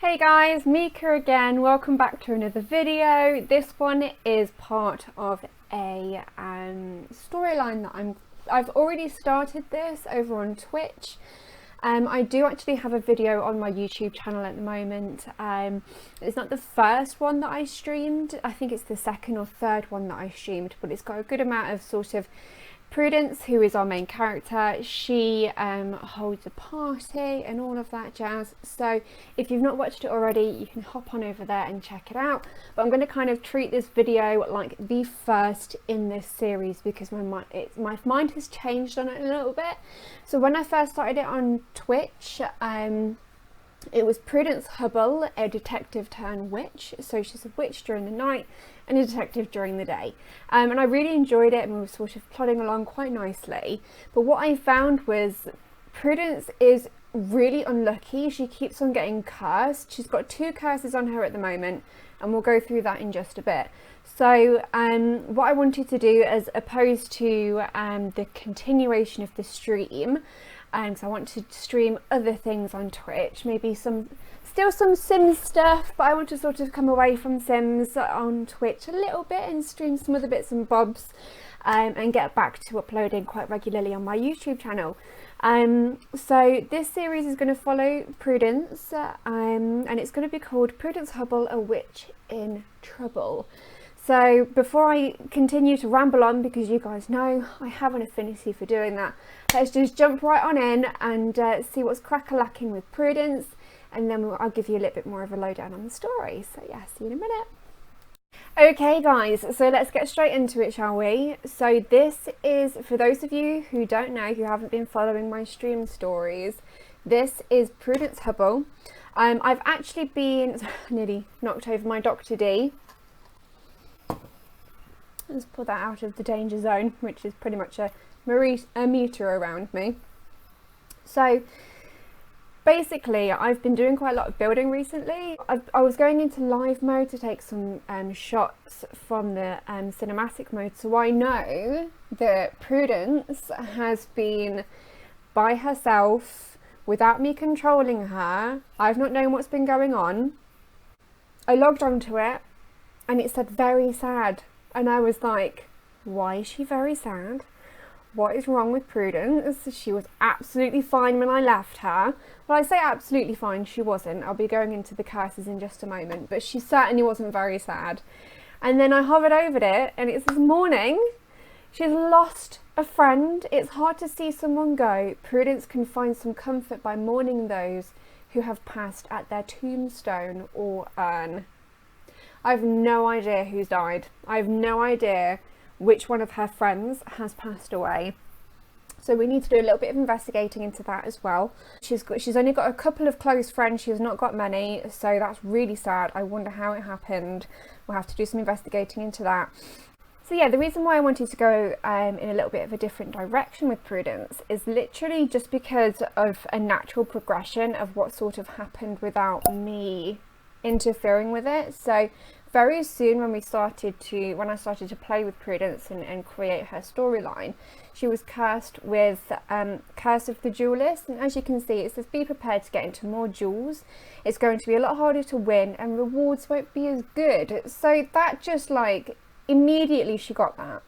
Hey guys, Micha again. Welcome back to another video. This one is part of a storyline that I've already started this over on Twitch. I do actually have a video on my YouTube channel at the moment. It's not the first one that I streamed. I think it's the second or third one that I streamed, but it's got a good amount of sort of Prudence, who is our main character. She holds a party and all of that jazz. So if you've not watched it already, you can hop on over there and check it out. But I'm going to kind of treat this video like the first in this series because my mind has changed on it a little bit. So when I first started it on Twitch, it was Prudence Hubble, a detective turned witch. So she's a witch during the night and a detective during the day. And I really enjoyed it and we were sort of plodding along quite nicely. But what I found was Prudence is really unlucky. She keeps on getting cursed. She's got 2 curses on her at the moment and we'll go through that in just a bit. So what I wanted to do, as opposed to the continuation of the stream, so I want to stream other things on Twitch, maybe still some Sims stuff, but I want to sort of come away from Sims on Twitch a little bit and stream some other bits and bobs, and get back to uploading quite regularly on my YouTube channel. So this series is going to follow Prudence, and it's going to be called Prudence Hubble, a Witch in Trouble. So before I continue to ramble on, because you guys know I have an affinity for doing that, let's just jump right on in and see what's crack-a-lacking with Prudence, and then I'll give you a little bit more of a lowdown on the story. So yeah, see you in a minute. Okay guys, so let's get straight into it, shall we? So this is, for those of you who don't know, who haven't been following my stream stories, this is Prudence Hubble. I've actually been nearly knocked over my Dr. D. Let's pull that out of the danger zone, which is pretty much a meter around me. So basically I've been doing quite a lot of building recently. I was going into live mode to take some shots from the cinematic mode, so I know that Prudence has been by herself without me controlling her. I've not known what's been going on. I logged onto it and it said very sad. And I was like, why is she very sad? What is wrong with Prudence? She was absolutely fine when I left her. Well, I say absolutely fine, she wasn't. I'll be going into the curses in just a moment, but she certainly wasn't very sad. And then I hovered over it and it's this morning. She's lost a friend. It's hard to see someone go. Prudence can find some comfort by mourning those who have passed at their tombstone or urn. I have no idea who's died. I have no idea which one of her friends has passed away. So we need to do a little bit of investigating into that as well. She's only got a couple of close friends. She has not got many, so that's really sad. I wonder how it happened. We'll have to do some investigating into that. So yeah, the reason why I wanted to go in a little bit of a different direction with Prudence is literally just because of a natural progression of what sort of happened without me interfering with it. So very soon when I started to play with Prudence and create her storyline, she was cursed with Curse of the Duelist, and as you can see it says be prepared to get into more duels. It's going to be a lot harder to win and rewards won't be as good. So that just like immediately she got that.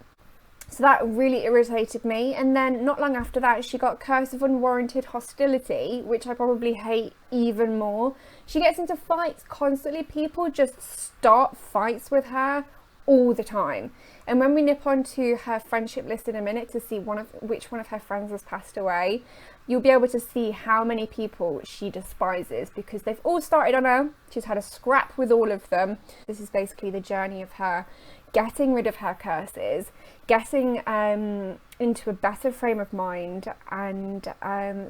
So that really irritated me, and then not long after that she got Curse of Unwarranted Hostility, which I probably hate even more. She gets into fights constantly. People just start fights with her all the time. And when we nip onto her friendship list in a minute to see which one of her friends has passed away, you'll be able to see how many people she despises because they've all started on her. She's had a scrap with all of them. This is basically the journey of her getting rid of her curses, getting into a better frame of mind, and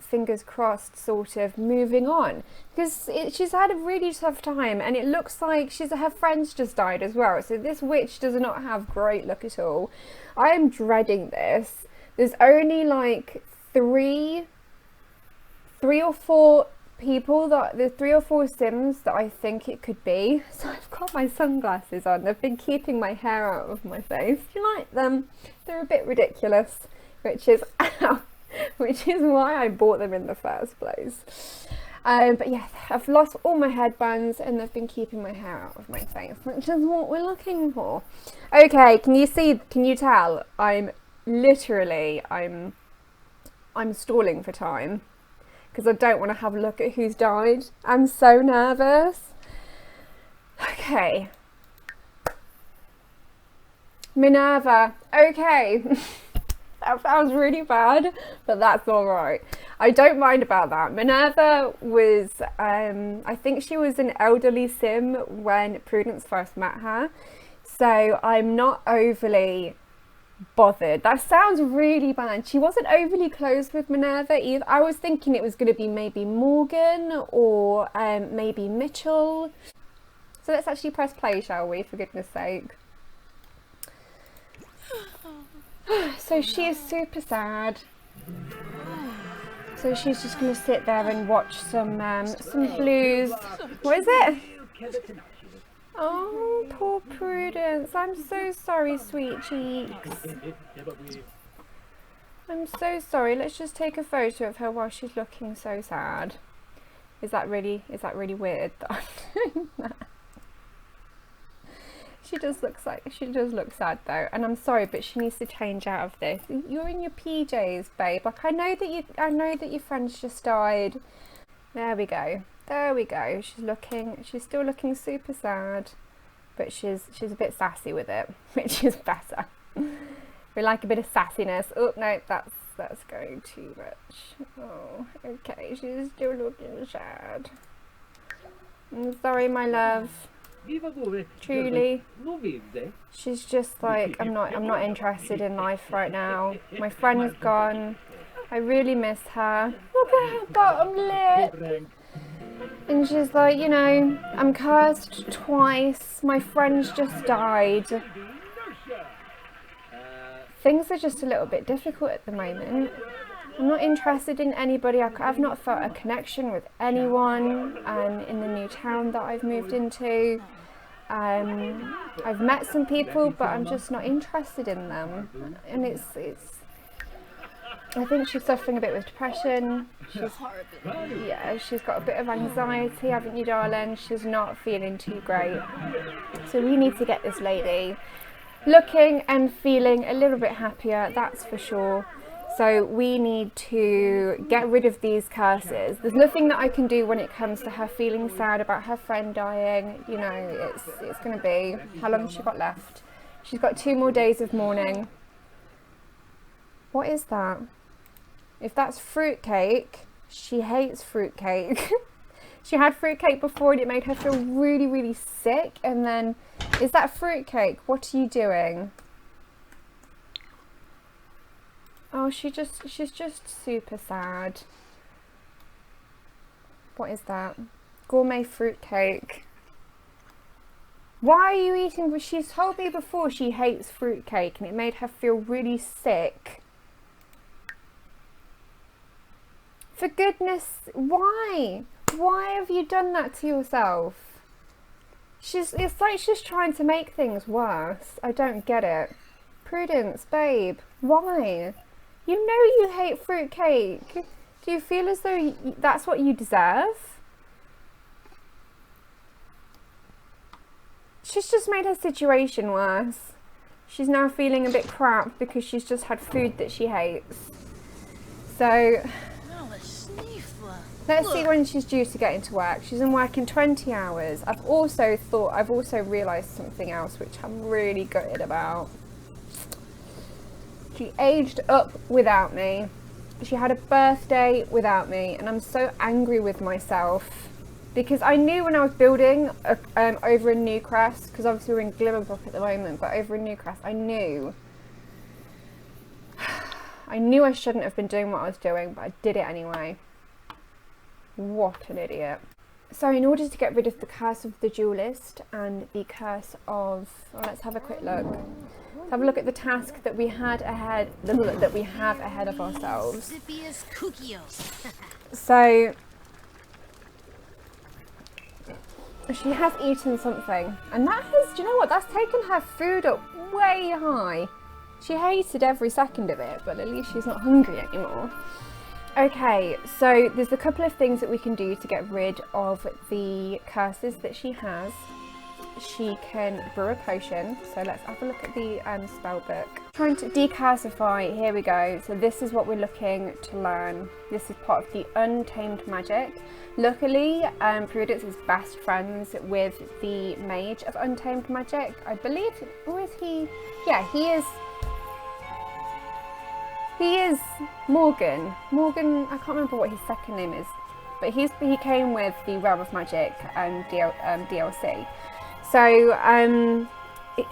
fingers crossed sort of moving on, because she's had a really tough time and it looks like her friends just died as well. So this witch does not have great luck at all. I am dreading this. There's only like three or four people, the 3 or 4 Sims that I think it could be. So I've got my sunglasses on. They've been keeping my hair out of my face. Do you like them? They're a bit ridiculous, which is why I bought them in the first place. But yeah, I've lost all my headbands and they've been keeping my hair out of my face, which is what we're looking for. Okay, can you see, can you tell? I'm stalling for time because I don't want to have a look at who's died. I'm so nervous. Okay. Minerva. Okay. That sounds really bad, but that's all right. I don't mind about that. Minerva was, I think she was an elderly sim when Prudence first met her. So I'm not overly bothered. That sounds really bad. She wasn't overly close with Minerva either. I was thinking it was going to be maybe Morgan or maybe Mitchell. So let's actually press play, shall we, for goodness sake. So she is super sad. So she's just going to sit there and watch some blues. What is it? Oh, poor Prudence. I'm so sorry, sweet cheeks. I'm so sorry. Let's just take a photo of her while she's looking so sad. Is that really weird that I'm doing that? She does look sad though, and I'm sorry, but she needs to change out of this. You're in your PJs, babe. Like I know that your friend's just died. There we go. There we go. She's still looking super sad, but she's a bit sassy with it, which is better. We like a bit of sassiness. Oh no, that's going too much. Oh, okay. She's still looking sad. I'm sorry, my love. Truly, she's just like, I'm not interested in life right now. My friend's gone. I really miss her. Look at her bottom lip. And she's like, you know, I'm cursed twice. My friend's just died. Things are just a little bit difficult at the moment. I'm not interested in anybody. I've not felt a connection with anyone in the new town that I've moved into. I've met some people, but I'm just not interested in them. And it's I think she's suffering a bit with depression. She's got a bit of anxiety, haven't you, darling? She's not feeling too great. So we need to get this lady looking and feeling a little bit happier, that's for sure. So we need to get rid of these curses. There's nothing that I can do when it comes to her feeling sad about her friend dying. You know, it's going to be, how long has she got left? She's got 2 more days of mourning. What is that? If that's fruitcake, she hates fruitcake. She had fruitcake before and it made her feel really, really sick. And then, is that fruitcake? What are you doing? Oh, she's just super sad. What is that? Gourmet fruitcake. Why are you eating? She's told me before she hates fruitcake and it made her feel really sick. For goodness, why? Why have you done that to yourself? It's like she's trying to make things worse. I don't get it. Prudence, babe, why? You know you hate fruitcake. Do you feel as though that's what you deserve? She's just made her situation worse. She's now feeling a bit crap because she's just had food that she hates. So, let's see when she's due to get into work. She's in work in 20 hours. I've also realised something else which I'm really gutted about. She aged up without me. She had a birthday without me, and I'm so angry with myself because I knew when I was building over in Newcrest, because obviously we're in Glimmerbrook at the moment, but over in Newcrest, I knew I shouldn't have been doing what I was doing, but I did it anyway. What an idiot. So in order to get rid of the curse of the duelist and the curse of, well, let's have a quick look. Let's have a look at the task that we have ahead of ourselves. So she has eaten something, and that has, do you know what, that's taken her food up way high. She hated every second of it, but at least she's not hungry anymore. Okay, so there's a couple of things that we can do to get rid of the curses that she has. She can brew a potion, so let's have a look at the spell book. Trying to decalcify, here we go. So this is what we're looking to learn. This is part of the Untamed magic. Luckily, Prudence is best friends with the Mage of Untamed magic. I believe, or is he? Yeah, he is. He is Morgan. Morgan, I can't remember what his second name is, but he came with the Realm of Magic DLC. So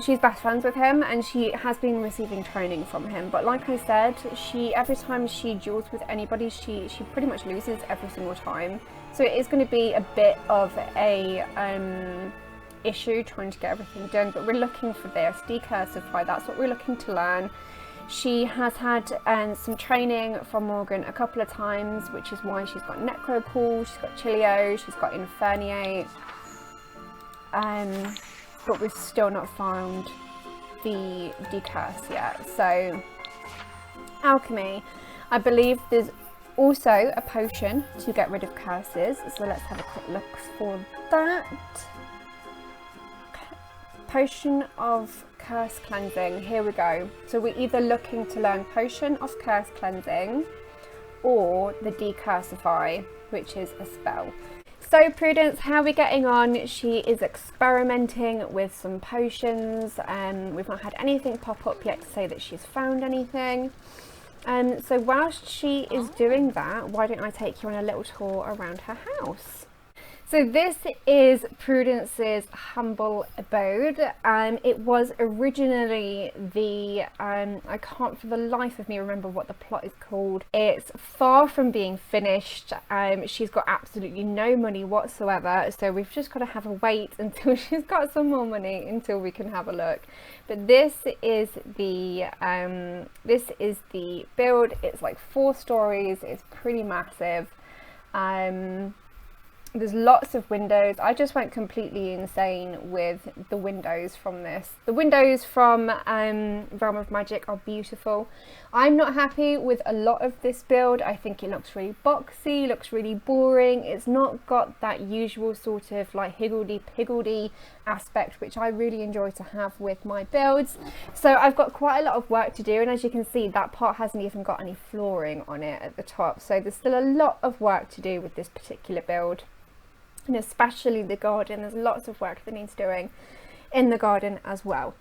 she's best friends with him, and she has been receiving training from him. But like I said, every time she duels with anybody, she pretty much loses every single time. So it is going to be a bit of a issue trying to get everything done. But we're looking for this decalcify. That's what we're looking to learn. She has had some training from Morgan a couple of times, which is why she's got Necropole, she's got Chilio, she's got Inferniate, but we've still not found the decurse yet. So alchemy, I believe there's also a potion to get rid of curses, so let's have a quick look for that. Potion of curse cleansing, here we go. So we're either looking to learn potion of curse cleansing or the decurcify, which is a spell. So Prudence, how are we getting on? She is experimenting with some potions, and we've not had anything pop up yet to say that she's found anything. So whilst she is doing that, why don't I take you on a little tour around her house? So this is Prudence's humble abode. It was originally the, I can't for the life of me remember what the plot is called. It's far from being finished. She's got absolutely no money whatsoever, so we've just got to have a wait until she's got some more money until we can have a look. But this is the build. It's like 4 stories. It's pretty massive. There's lots of windows. I just went completely insane with the windows from this. The windows from Realm of Magic are beautiful. I'm not happy with a lot of this build. I think it looks really boxy, looks really boring. It's not got that usual sort of like higgledy-piggledy aspect, which I really enjoy to have with my builds. So I've got quite a lot of work to do, and as you can see, that part hasn't even got any flooring on it at the top. So there's still a lot of work to do with this particular build. And especially the garden, there's lots of work that needs doing in the garden as well.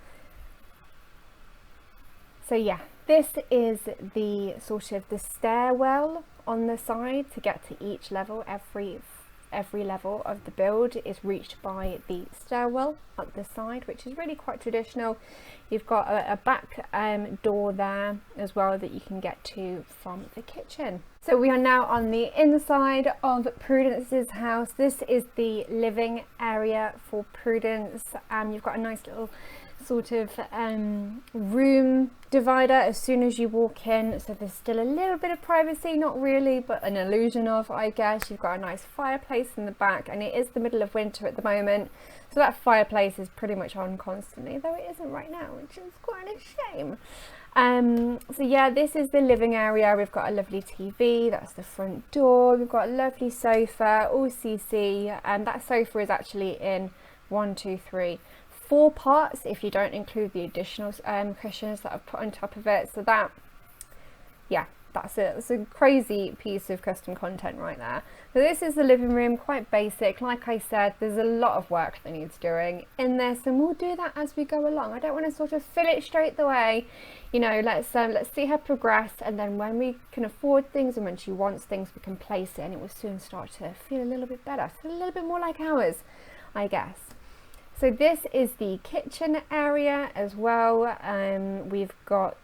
So yeah, this is the sort of the stairwell on the side to get to each level. Every level of the build is reached by the stairwell up the side, which is really quite traditional. You've got a back door there as well that you can get to from the kitchen. So we are now on the inside of Prudence's house. This is the living area for Prudence. You've got a nice little sort of room divider as soon as you walk in, so there's still a little bit of privacy, not really, but an illusion of, I guess. You've got a nice fireplace in the back, and it is the middle of winter at the moment, so that fireplace is pretty much on constantly, though it isn't right now, which is quite a shame. So yeah, this is the living area. We've got a lovely TV, that's the front door. We've got a lovely sofa, all CC, and that sofa is actually in 4 parts if you don't include the additional cushions that I've put on top of it. So that, yeah, that's it. It's a crazy piece of custom content right there. So this is the living room, quite basic. Like I said, there's a lot of work that needs doing in this, and we'll do that as we go along. I don't want to sort of fill it straight away. You know, let's see her progress, and then when we can afford things and when she wants things, we can place it, and it will soon start to feel a little bit better, feel a little bit more like ours, I guess. So this is the kitchen area as well. We've got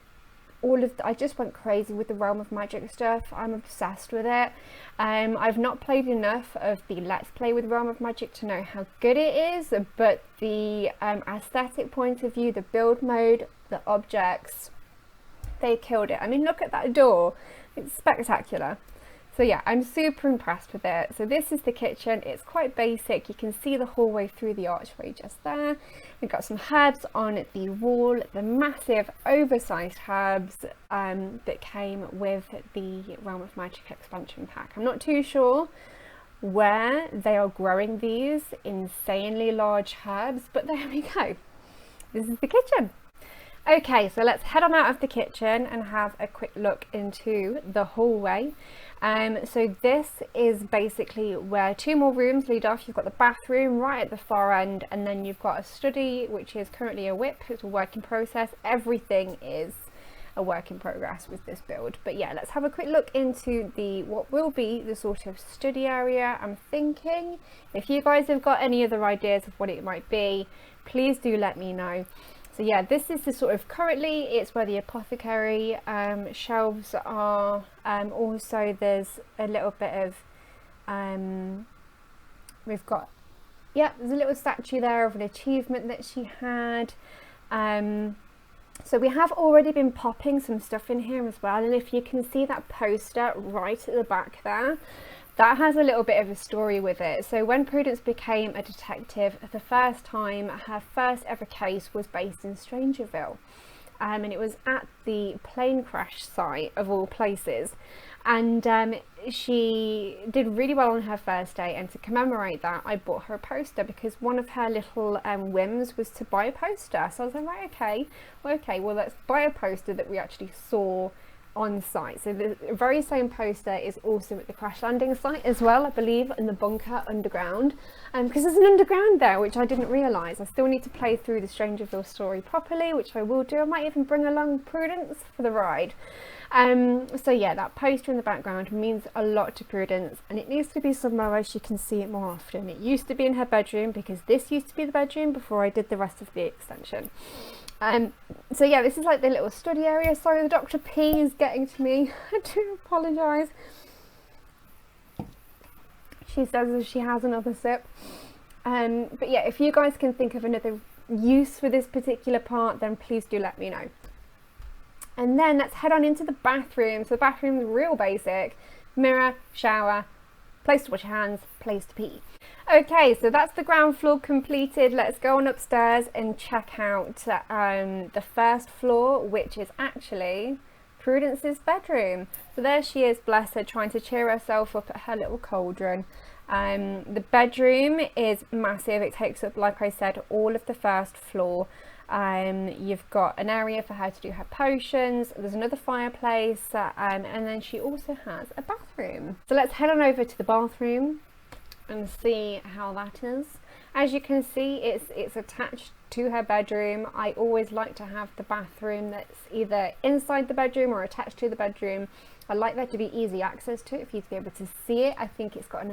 all of I just went crazy with the Realm of Magic stuff. I'm obsessed with it. I've not played enough of the Let's Play with Realm of Magic to know how good it is, but the aesthetic point of view, the build mode, the objects, they killed it. I mean, look at that door. It's spectacular. So yeah, I'm super impressed with it. So this is the kitchen. It's quite basic. You can see the hallway through the archway just there. We've got some herbs on the wall, the massive oversized herbs that came with the Realm of Magic expansion pack. I'm not too sure where they are growing these insanely large herbs, but there we go. This is the kitchen. Okay, so let's head on out of the kitchen and have a quick look into the hallway. So this is basically where two more rooms lead off. You've got the bathroom right at the far end, and then you've got a study, which is currently a whip. It's a work in process. Everything is a work in progress with this build. But yeah, let's have a quick look into what will be the sort of study area. I'm thinking if you guys have got any other ideas of what it might be, please do let me know. So yeah, this is the sort of, currently it's where the apothecary shelves are. Also there's a little bit of, we've got, yeah, there's a little statue there of an achievement that she had. So we have already been popping some stuff in here as well. And if you can see that poster right at the back there, that has a little bit of a story with it. So when Prudence became a detective, the first time, her first ever case was based in Strangerville. And it was at the plane crash site of all places. And she did really well on her first day, and to commemorate that I bought her a poster, because one of her little whims was to buy a poster. So I was like, right, okay, well let's buy a poster that we actually saw on site. So the very same poster is also at the crash landing site as well, I believe, in the bunker underground, because there's an underground there, which I didn't realise. I still need to play through the Strangerville story properly, which I will do. I might even bring along Prudence for the ride. So yeah, that poster in the background means a lot to Prudence, and it needs to be somewhere where she can see it more often. It used to be in her bedroom, because this used to be the bedroom before I did the rest of the extension. So yeah, this is like the little study area. Sorry, the Dr. P is getting to me. I do apologise. She says as she has another sip. But yeah, if you guys can think of another use for this particular part, then please do let me know. And then let's head on into the bathroom. So the bathroom is real basic. Mirror, shower, place to wash your hands, place to pee. Okay, so that's the ground floor completed. Let's go on upstairs and check out the first floor, which is actually Prudence's bedroom. So there she is, bless her, trying to cheer herself up at her little cauldron. The bedroom is massive. It takes up, like I said, all of the first floor. You've got an area for her to do her potions. There's another fireplace, and then she also has a bathroom. So let's head on over to the bathroom and see how that is. As you can see, it's attached to her bedroom. I always like to have the bathroom that's either inside the bedroom or attached to the bedroom. I like there to be easy access to it, for you to be able to see it. I think it's got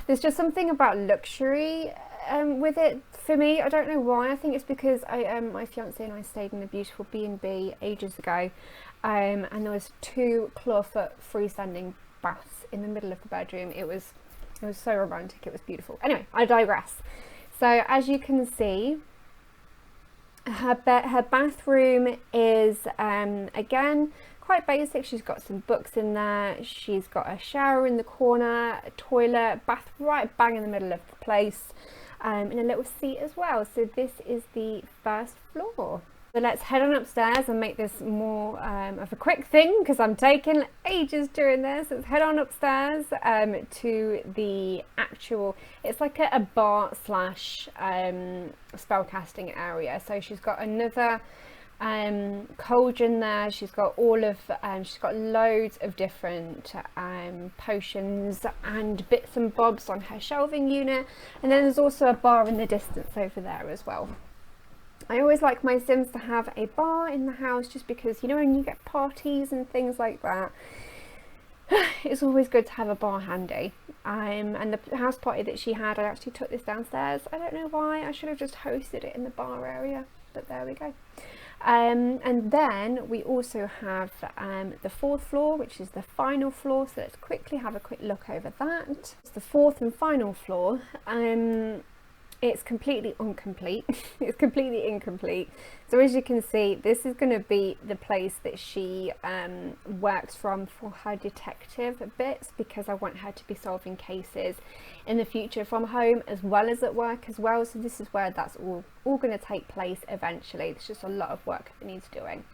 there's just something about luxury with it for me. I don't know why. I think it's because my fiance and I stayed in a beautiful B&B ages ago, and there was 2 clawfoot freestanding baths in the middle of the bedroom. It was so romantic. It was beautiful. Anyway, I digress. So as you can see, her bathroom is again quite basic. She's got some books in there. She's got a shower in the corner, a toilet, bath right bang in the middle of the place, and a little seat as well. So this is the first floor. So let's head on upstairs and make this more of a quick thing, because I'm taking ages doing this. Let's head on upstairs to the actual, it's like a bar slash spellcasting area. So she's got another cauldron there. She's got all of, she's got loads of different potions and bits and bobs on her shelving unit. And then there's also a bar in the distance over there as well. I always like my Sims to have a bar in the house, just because, you know, when you get parties and things like that, it's always good to have a bar handy. And the house party that she had, I actually took this downstairs. I don't know why. I should have just hosted it in the bar area, but there we go. And then we also have the 4th floor, which is the final floor. So let's quickly have a quick look over that. It's the 4th and final floor. It's completely incomplete. It's completely incomplete. So as you can see, this is going to be the place that she works from for her detective bits, because I want her to be solving cases in the future from home as well as at work as well. So this is where that's all going to take place eventually. It's just a lot of work that needs doing.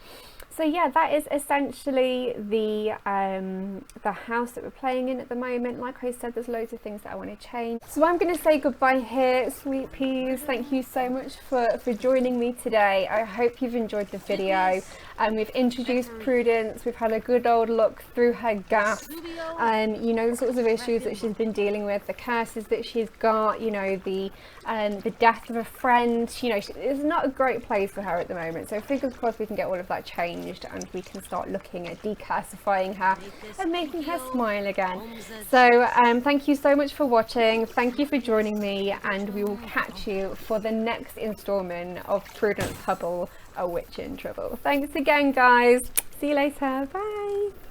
So yeah, that is essentially the house that we're playing in at the moment. Like I said, there's loads of things that I want to change. So I'm going to say goodbye here, sweet peas. Thank you so much for joining me today. I hope you've enjoyed the video. We've introduced Prudence. We've had a good old look through her gaff. You know, the sorts of issues that she's been dealing with, the curses that she's got, you know, the death of a friend. You know, it's not a great place for her at the moment. So fingers crossed we can get all of that changed and we can start looking at decursifying her and making her smile again. So thank you so much for watching. Thank you for joining me, and we will catch you for the next installment of Prudence Hubble, A Witch in Trouble. Thanks again, guys. See you later. Bye.